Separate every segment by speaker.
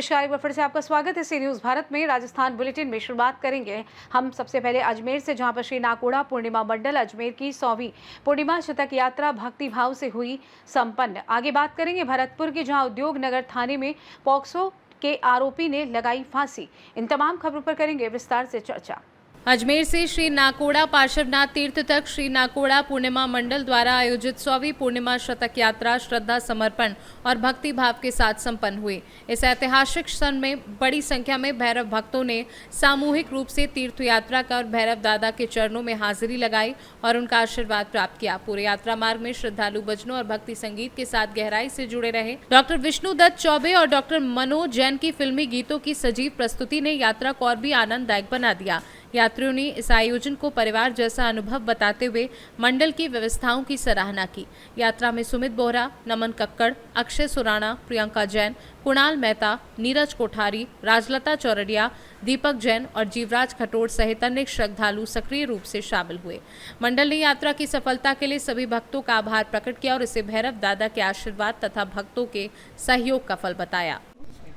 Speaker 1: नमस्कार, एक बार फिर से आपका स्वागत है सी न्यूज़ भारत में। राजस्थान बुलेटिन में शुरुआत करेंगे हम सबसे पहले अजमेर से, जहां पर श्री नाकोड़ा पूर्णिमा मंडल अजमेर की 100वीं पूर्णिमा शतक यात्रा भक्ति भाव से हुई संपन्न। आगे बात करेंगे भरतपुर की, जहां उद्योग नगर थाने में पॉक्सो के आरोपी ने लगाई फांसी। इन तमाम खबरों पर करेंगे विस्तार से चर्चा।
Speaker 2: अजमेर से श्री नाकोड़ा पार्श्वनाथ तीर्थ तक श्री नाकोड़ा पूर्णिमा मंडल द्वारा आयोजित 100वीं पूर्णिमा शतक यात्रा श्रद्धा, समर्पण और भक्ति भाव के साथ संपन्न हुई। इस ऐतिहासिक क्षण में बड़ी संख्या में भैरव भक्तों ने सामूहिक रूप से तीर्थ यात्रा कर भैरव दादा के चरणों में हाजिरी लगाई और उनका आशीर्वाद प्राप्त किया। पूरे यात्रा मार्ग में श्रद्धालु भजनों और भक्ति संगीत के साथ गहराई से जुड़े रहे। डॉक्टर विष्णुदत्त चौबे और डॉक्टर मनोज जैन की फिल्मी गीतों की सजीव प्रस्तुति ने यात्रा को और भी आनंददायक बना दिया। यात्रियों ने इस आयोजन को परिवार जैसा अनुभव बताते हुए मंडल की व्यवस्थाओं की सराहना की। यात्रा में सुमित बोहरा, नमन कक्कड़, अक्षय सुराणा, प्रियंका जैन, कुणाल मेहता, नीरज कोठारी, राजलता चौरडिया, दीपक जैन और जीवराज खटोड़ सहित अन्य श्रद्धालु सक्रिय रूप से शामिल हुए। मंडल ने यात्रा की सफलता के लिए सभी भक्तों का आभार प्रकट किया और इसे भैरव दादा के आशीर्वाद तथा भक्तों के सहयोग का फल बताया।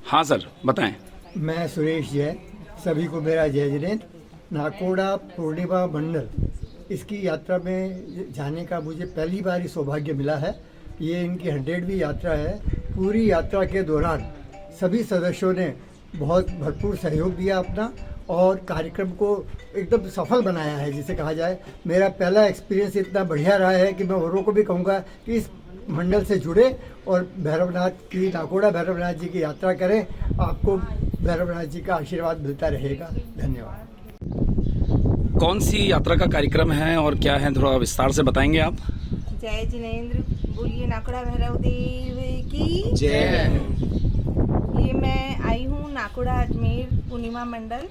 Speaker 3: हाँ सर, बताएं।
Speaker 4: मैं सुरेश जैन, सभी को मेरा जय जिनेन्द्र। नाकोड़ा पूर्णिमा मंडल, इसकी यात्रा में जाने का मुझे पहली बार ही सौभाग्य मिला है। ये इनकी 100वीं यात्रा है। पूरी यात्रा के दौरान सभी सदस्यों ने बहुत भरपूर सहयोग दिया अपना और कार्यक्रम को एकदम सफल बनाया है, जिसे कहा जाए। मेरा पहला एक्सपीरियंस इतना बढ़िया रहा है कि मैं औरों को भी कहूँगा कि इस मंडल से जुड़े और भैरवनाथ की, नाकोड़ा भैरवनाथ जी की यात्रा करें। आपको भैरवनाथ जी का आशीर्वाद मिलता रहेगा। धन्यवाद।
Speaker 3: कौन सी यात्रा का कार्यक्रम है और क्या है, थोड़ा विस्तार से बताएंगे आप?
Speaker 5: जय जिनेन्द्र, बोलिए नाकोड़ा भैरव देव की
Speaker 3: जय।
Speaker 5: ये मैं आई हूँ नाकोड़ा अजमेर पूर्णिमा मंडल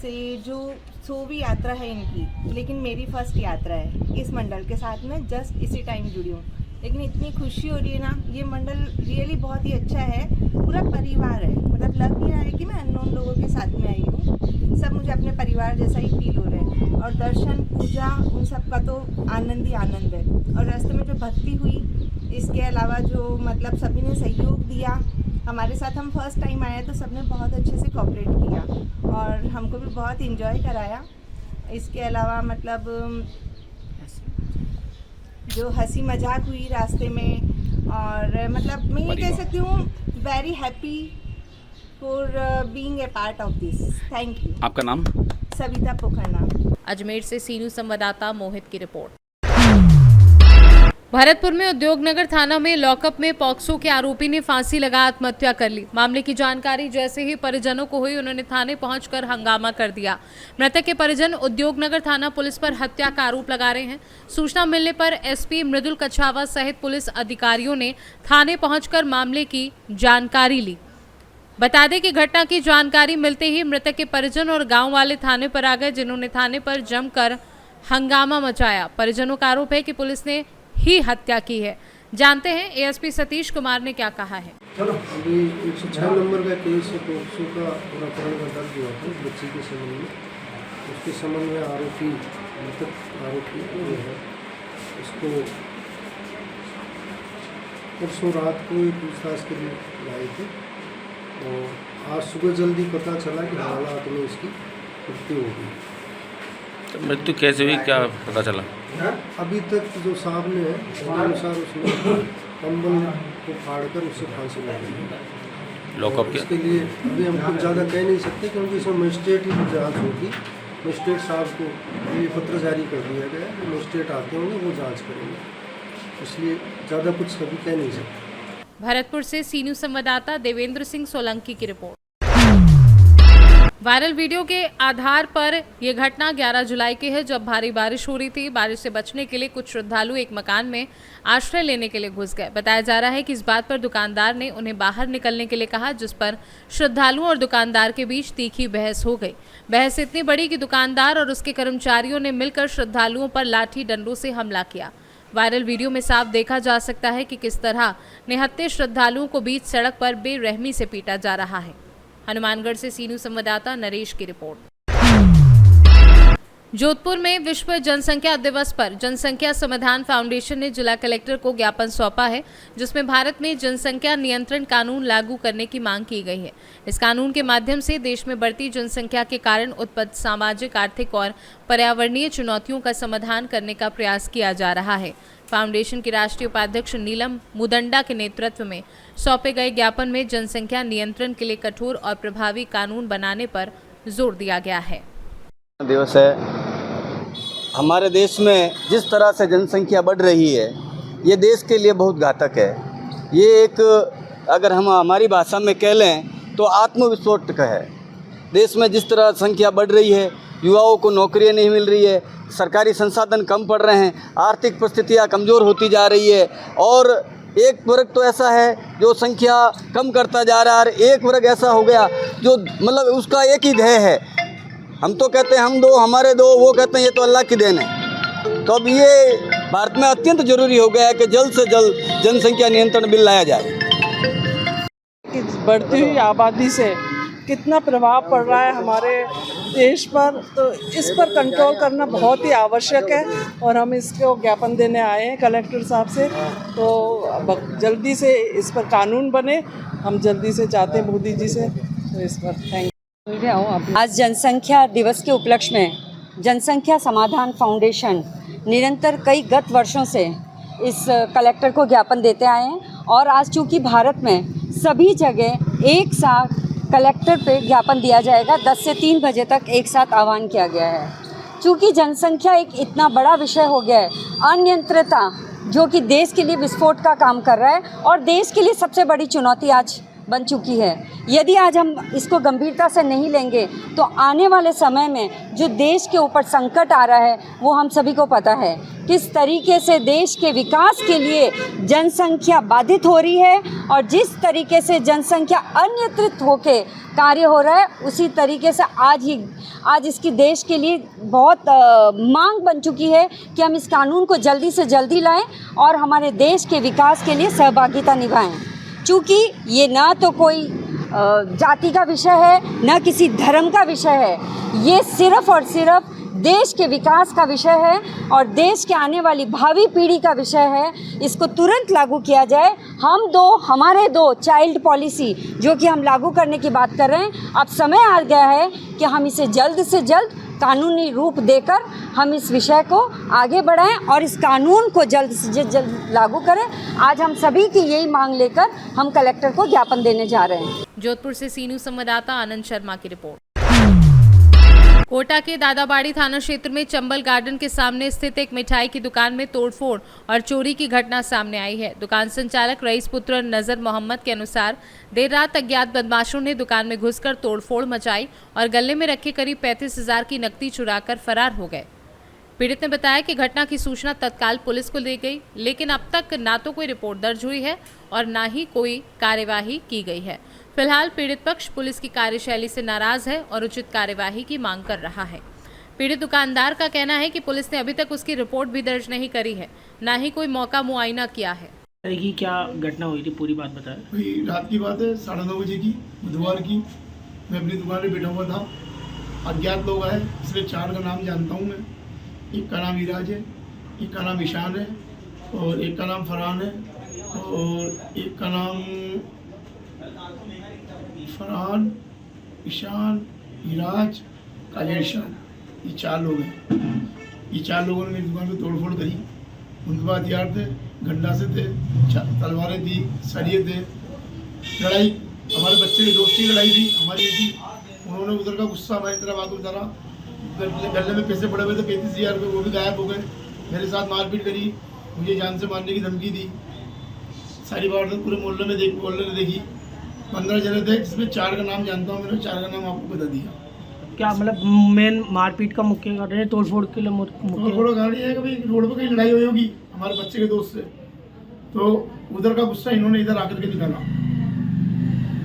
Speaker 5: से, जो 100वीं यात्रा है इनकी, लेकिन मेरी फर्स्ट यात्रा है इस मंडल के साथ में। जस्ट इसी टाइम जुड़ी हूँ, लेकिन इतनी खुशी हो रही है ना। ये मंडल रियली बहुत ही अच्छा है, पूरा परिवार है। मतलब लग नहीं रहा है कि मैं अननोन लोगों के साथ में आई हूँ। सब मुझे अपने परिवार जैसा ही फील हो रहा है और दर्शन, पूजा, उन सब का तो आनंद ही आनंद है। और रास्ते में जो भक्ति हुई, इसके अलावा जो मतलब सभी ने सहयोग दिया हमारे साथ। हम फर्स्ट टाइम आए तो सबने बहुत अच्छे से कोऑपरेट किया और हमको भी बहुत इंजॉय कराया। इसके अलावा मतलब जो हंसी मजाक हुई रास्ते में, और मतलब मैं ये कह सकती हूँ very happy for being a part of this. Thank you.
Speaker 3: आपका नाम?
Speaker 5: सविता पोखरना।
Speaker 2: अजमेर से सी न्यूज़ संवाददाता मोहित की रिपोर्ट। भरतपुर में उद्योग नगर थाना में लॉकअप में पॉक्सो के आरोपी ने फांसी लगा आत्महत्या कर ली। मामले की जानकारी जैसे ही परिजनों को हुई, उन्होंने थाने पहुंचकर हंगामा कर दिया। मृतक के परिजन उद्योग नगर थाना पुलिस पर हत्या का आरोप लगा रहे हैं। सूचना मिलने पर एसपी मृदुल कछावा सहित पुलिस अधिकारियों ने थाने पहुंचकर मामले की जानकारी ली। बता दें कि घटना की जानकारी मिलते ही मृतक के परिजन और गाँव वाले थाने पर आ गए, जिन्होंने थाने पर जमकर हंगामा मचाया। परिजनों का आरोप है कि पुलिस ने ही हत्या की है। जानते हैं एएसपी सतीश कुमार ने क्या कहा है।
Speaker 6: चलो, अभी 106 नंबर का केस है, पॉक्सो का प्रकरण का दर्ज हुआ था बच्ची के संबंध में। उसके संबंध में आरोपी, मृतक आरोपी जो है, उसको परसों रात को पूछताछ के लिए लाए थे और आज सुबह जल्दी पता चला कि हालात में इसकी मृत्यु हो गई।
Speaker 3: मृत्यु कैसे हुई, क्या पता चला?
Speaker 6: अभी तक जो सामने है उसके अनुसार उसने कंबल को फाड़कर उससे फांसी लगाई।
Speaker 3: लॉकअप के
Speaker 6: इसके लिए अभी हम कुछ ज़्यादा कह नहीं सकते, क्योंकि इसमें मजिस्ट्रेट ही जांच होगी। मजिस्ट्रेट साहब को ये पत्र जारी कर दिया गया है, मजिस्ट्रेट आते होंगे, वो जांच करेंगे, इसलिए ज़्यादा कुछ अभी कह नहीं सकते।
Speaker 2: भरतपुर से सी न्यूज़ संवाददाता देवेंद्र सिंह सोलंकी की रिपोर्ट। वायरल वीडियो के आधार पर यह घटना 11 जुलाई की है, जब भारी बारिश हो रही थी। बारिश से बचने के लिए कुछ श्रद्धालु एक मकान में आश्रय लेने के लिए घुस गए। बताया जा रहा है कि इस बात पर दुकानदार ने उन्हें बाहर निकलने के लिए कहा, जिस पर श्रद्धालुओं और दुकानदार के बीच तीखी बहस हो गई। बहस इतनी बड़ी कि दुकानदार और उसके कर्मचारियों ने मिलकर श्रद्धालुओं पर लाठी डंडों से हमला किया। वायरल वीडियो में साफ देखा जा सकता है कि किस तरह निहत्थे श्रद्धालुओं को बीच सड़क पर बेरहमी से पीटा जा रहा है। हनुमानगढ़ से सी न्यूज़ संवाददाता नरेश की रिपोर्ट। जोधपुर में विश्व जनसंख्या दिवस पर जनसंख्या समाधान फाउंडेशन ने जिला कलेक्टर को ज्ञापन सौंपा है, जिसमें भारत में जनसंख्या नियंत्रण कानून लागू करने की मांग की गई है। इस कानून के माध्यम से देश में बढ़ती जनसंख्या के कारण उत्पन्न सामाजिक, आर्थिक और पर्यावरणीय चुनौतियों का समाधान करने का प्रयास किया जा रहा है। फाउंडेशन की राष्ट्रीय उपाध्यक्ष नीलम मुदंडा के नेतृत्व में सौंपे गए ज्ञापन में जनसंख्या नियंत्रण के लिए कठोर और प्रभावी कानून बनाने पर जोर दिया गया है।
Speaker 7: दिवस है। हमारे देश में जिस तरह से जनसंख्या बढ़ रही है, ये देश के लिए बहुत घातक है। ये एक, अगर हम हमारी भाषा में कह लें तो आत्मविस्फोटक है। देश में जिस तरह संख्या बढ़ रही है, युवाओं को नौकरियां नहीं मिल रही है, सरकारी संसाधन कम पड़ रहे हैं, आर्थिक परिस्थितियां कमज़ोर होती जा रही है और एक वर्ग तो ऐसा है जो संख्या कम करता जा रहा है और एक वर्ग ऐसा हो गया जो मतलब उसका एक ही ध्येय है, हम तो कहते हैं हम दो हमारे दो, वो कहते हैं ये तो अल्लाह की देन है। तो अब ये भारत में अत्यंत जरूरी हो गया है कि जल्द से जल्द जनसंख्या नियंत्रण बिल लाया जाए।
Speaker 8: बढ़ती हुई आबादी से कितना प्रभाव पड़ रहा है हमारे देश पर, तो इस पर कंट्रोल करना बहुत ही आवश्यक है और हम इसको ज्ञापन देने आए हैं कलेक्टर साहब से। तो जल्दी से इस पर कानून बने, हम जल्दी से चाहते हैं मोदी जी से, तो इस पर थैंक यू।
Speaker 9: आज जनसंख्या दिवस के उपलक्ष्य में जनसंख्या समाधान फाउंडेशन निरंतर कई गत वर्षों से इस कलेक्टर को ज्ञापन देते आए हैं और आज चूँकि भारत में सभी जगह एक साथ कलेक्टर पे ज्ञापन दिया जाएगा, 10 से 3 बजे तक एक साथ आह्वान किया गया है। चूँकि जनसंख्या एक इतना बड़ा विषय हो गया है, अनियंत्रितता जो कि देश के लिए विस्फोट का काम कर रहा है और देश के लिए सबसे बड़ी चुनौती आज बन चुकी है। यदि आज हम इसको गंभीरता से नहीं लेंगे तो आने वाले समय में जो देश के ऊपर संकट आ रहा है वो हम सभी को पता है, किस तरीके से देश के विकास के लिए जनसंख्या बाधित हो रही है और जिस तरीके से जनसंख्या अनियंत्रित होके कार्य हो रहा है, उसी तरीके से आज इसकी देश के लिए बहुत मांग बन चुकी है कि हम इस कानून को जल्दी से जल्दी लाएं और हमारे देश के विकास के लिए सहभागिता निभाएं। चूँकि ये ना तो कोई जाति का विषय है, ना किसी धर्म का विषय है, ये सिर्फ और सिर्फ देश के विकास का विषय है और देश के आने वाली भावी पीढ़ी का विषय है। इसको तुरंत लागू किया जाए। हमारे दो चाइल्ड पॉलिसी जो कि हम लागू करने की बात कर रहे हैं, अब समय आ गया है कि हम इसे जल्द से जल्द कानूनी रूप देकर हम इस विषय को आगे बढ़ाएं और इस कानून को जल्द से जल्द लागू करें। आज हम सभी की यही मांग लेकर हम कलेक्टर को ज्ञापन देने जा रहे हैं।
Speaker 2: जोधपुर से सी न्यूज़ संवाददाता आनंद शर्मा की रिपोर्ट। कोटा के दादाबाड़ी थाना क्षेत्र में चंबल गार्डन के सामने स्थित एक मिठाई की दुकान में तोड़फोड़ और चोरी की घटना सामने आई है। दुकान संचालक रईस पुत्र नजर मोहम्मद के अनुसार देर रात अज्ञात बदमाशों ने दुकान में घुसकर तोड़फोड़ मचाई और गले में रखे करीब 35,000 की नकदी चुराकर फरार हो गए। पीड़ित ने बताया कि घटना की सूचना तत्काल पुलिस को दी गई, लेकिन अब तक ना तो कोई रिपोर्ट दर्ज हुई है और ना ही कोई कार्यवाही की गई है। फिलहाल पीड़ित पक्ष पुलिस की कार्यशैली से नाराज है और उचित कार्यवाही की मांग कर रहा है। पीड़ित दुकानदार का कहना है कि पुलिस ने अभी तक उसकी रिपोर्ट भी दर्ज नहीं करी है, ना ही कोई मौका मुआयना किया है।
Speaker 10: क्या घटना हुई थी, पूरी बात बताएं।
Speaker 6: भाई रात की बात है, 9:30 बजे की, बुधवार की। मैं अपनी दुकान पे बैठा हुआ था, अज्ञात लोग आए। इसलिए 4 का नाम जानता हूँ मैं। एक का नाम इराज है, एक का नाम ईशान है और एक का नाम फरहान है और एक का नाम फरहान, ईशान, इराज, काजल शान, ये 4 लोग हैं। ये 4 लोगों ने मेरी दुकान पे तोड़फोड़ करी। उनके बाद हथियार थे, गंडा से थे, तलवारें थी, सरिये थे। लड़ाई हमारे बच्चे की दोस्ती लड़ाई थी हमारी थी। उन्होंने उधर का गुस्सा हमारी तरफ आकर उतारा। गले में पैसे पड़े हुए थे 35,000 रुपये, वो भी गायब हो गए। मेरे साथ मारपीट करी, मुझे जान से मारने की धमकी दी। सारी बात पूरे मोहल्ले ने देखी। 15 जने थे, जिसमें 4 का नाम जानता हूँ। मैंने 4 का नाम आपको बता दिया।
Speaker 10: क्या मतलब मेन मारपीट का मुख्य कारण है तोड़फोड़ के लिए?
Speaker 6: तोड़फोड़ कारण है कि भाई रोड पर कहीं लड़ाई हुई होगी हमारे बच्चे के दोस्त से, तो उधर का गुस्सा इन्होंने इधर आकर के निकाला।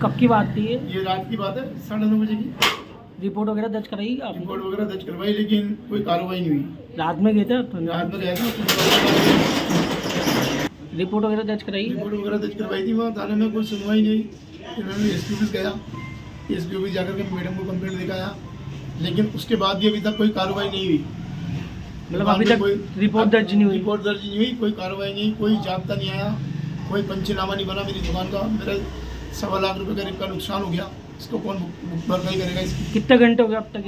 Speaker 10: कब की बात थी
Speaker 6: ये रात की बात है, 9:30 बजे की।
Speaker 10: रिपोर्ट वगैरह दर्ज कराई आप?
Speaker 6: रिपोर्ट वगैरह दर्ज करवाई, लेकिन कोई कार्रवाई नहीं हुई।
Speaker 10: रात में गए थे?
Speaker 6: रात में गया था।
Speaker 10: रिपोर्ट वगैरह दर्ज कराई?
Speaker 6: रिपोर्ट वगैरह दर्ज करवाई थी। वहाँ थाने में कोई सुनवाई नहीं। इन्होंने एसपी ऑफिस गया, एसपी ऑफिस जाकर के मैडम को कंप्लेंट दिखाया, लेकिन उसके बाद भी अभी तक कोई कार्रवाई नहीं हुई।
Speaker 10: मतलब अभी तक रिपोर्ट दर्ज नहीं हुई?
Speaker 11: रिपोर्ट दर्ज नहीं हुई, कोई कार्रवाई नहीं, कोई जाब्ता नहीं आया, कोई पंचनामा नहीं बना मेरी दुकान का। मेरे 1.25 लाख रुपए करीब का नुकसान हो गया। इसको कौन भरपाई करेगा? इसकी
Speaker 10: कितने घंटे हो गए अब तक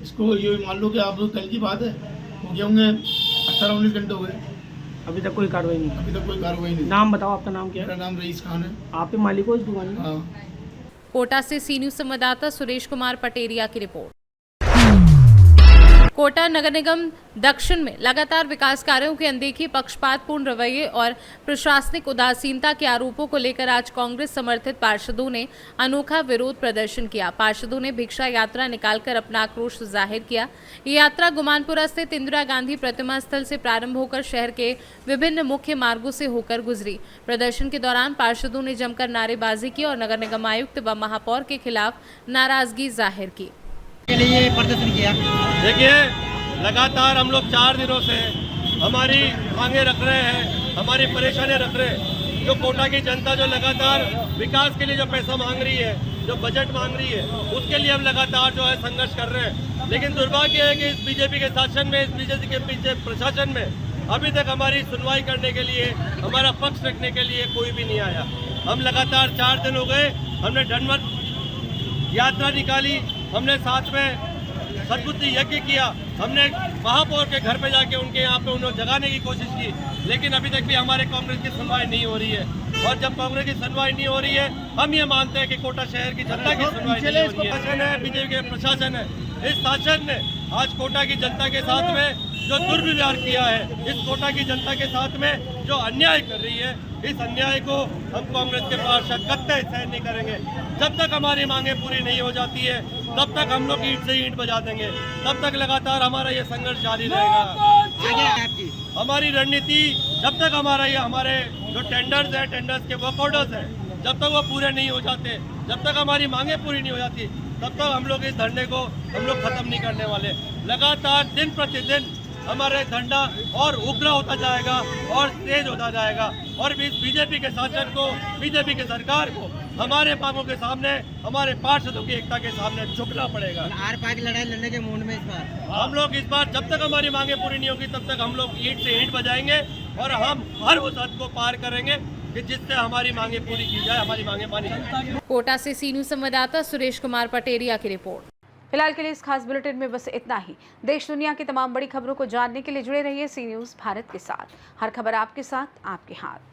Speaker 11: इसको ये मान लो कि आप कल की बात है, हो गए होंगे 18-19 घंटे हो गए,
Speaker 10: अभी तक कोई कार्रवाई नहीं?
Speaker 11: अभी तक कोई कार्रवाई नहीं।
Speaker 10: नाम बताओ, आपका नाम क्या है?
Speaker 11: मेरा नाम रईस खान है।
Speaker 10: आप ही मालिक हो इस दुकान का?
Speaker 11: हाँ।
Speaker 2: कोटा से सी न्यूज संवाददाता सुरेश कुमार पटेरिया की रिपोर्ट। कोटा नगर निगम दक्षिण में लगातार विकास कार्यों की अनदेखी, पक्षपातपूर्ण रवैये और प्रशासनिक उदासीनता के आरोपों को लेकर आज कांग्रेस समर्थित पार्षदों ने अनोखा विरोध प्रदर्शन किया। पार्षदों ने भिक्षा यात्रा निकालकर अपना आक्रोश जाहिर किया। ये यात्रा गुमानपुरा स्थित इंदिरा गांधी प्रतिमा स्थल से प्रारंभ होकर शहर के विभिन्न मुख्य मार्गों से होकर गुजरी। प्रदर्शन के दौरान पार्षदों ने जमकर नारेबाजी की और नगर निगम आयुक्त व महापौर के खिलाफ नाराजगी जाहिर की।
Speaker 10: के लिए प्रदर्शन किया।
Speaker 12: देखिए, लगातार हम लोग 4 दिनों से हमारी मांगे रख रहे हैं, हमारी परेशानियां रख रहे हैं। जो कोटा की जनता जो लगातार विकास के लिए जो पैसा मांग रही है, जो बजट मांग रही है, उसके लिए हम लगातार जो है संघर्ष कर रहे हैं। लेकिन दुर्भाग्य है कि इस बीजेपी के शासन में, इस बीजेपी के पीछे प्रशासन में अभी तक हमारी सुनवाई करने के लिए, हमारा पक्ष रखने के लिए कोई भी नहीं आया। हम लगातार 4 दिन हो गए, हमने धनमत यात्रा निकाली, हमने साथ में सद्बुद्धि यज्ञ किया, हमने महापौर के घर पे जाके उनके यहाँ पे उन्हें जगाने की कोशिश की, लेकिन अभी तक भी हमारे कांग्रेस की सुनवाई नहीं हो रही है। और जब कांग्रेस की सुनवाई नहीं हो रही है, हम ये मानते हैं कि कोटा शहर की जनता की सुनवाई नहीं हो रही है। शासन है, बीजेपी के प्रशासन है, इस शासन ने आज कोटा की जनता के साथ में जो दुर्व्यवहार किया है, इस कोटा की जनता के साथ में जो अन्याय कर रही है, इस अन्याय को हम कांग्रेस के पार्षद कतई सहन नहीं करेंगे। जब तक हमारी मांगे पूरी नहीं हो जाती है, तब तक हम लोग ईंट से ईंट बजा देंगे, तब तक लगातार हमारा ये संघर्ष जारी रहेगा। हमारी रणनीति जब तक हमारे जो टेंडर्स है, टेंडर्स के वर्क ऑर्डर्स है, जब तक वो पूरे नहीं हो जाते, जब तक हमारी मांगे पूरी नहीं हो जाती, तब तक हम लोग इस धरने को हम लोग खत्म नहीं करने वाले। लगातार दिन प्रतिदिन हमारे धरना और उग्र होता जाएगा और तेज होता जाएगा। और इस बीजेपी के शासन को, बीजेपी की सरकार को हमारे मांगों के सामने, हमारे पार्षदों की एकता के सामने झुकना पड़ेगा।
Speaker 10: आर पार की लड़ाई लड़ने के मूड में इस बार
Speaker 12: हम लोग इस बार जब तक हमारी मांगे पूरी नहीं होगी, तब तक हम लोग ईंट से ईंट बजाएंगे और हम हर उस हद को पार करेंगे कि जिससे हमारी मांगे पूरी की जाए, हमारी मांगे मानी जाए।
Speaker 2: कोटा से सी न्यूज संवाददाता सुरेश कुमार पटेरिया की रिपोर्ट।
Speaker 1: फिलहाल के लिए इस खास बुलेटिन में बस इतना ही। देश दुनिया की तमाम बड़ी खबरों को जानने के लिए जुड़े रहिए सी न्यूज भारत के साथ। हर खबर आपके साथ, आपके हाथ।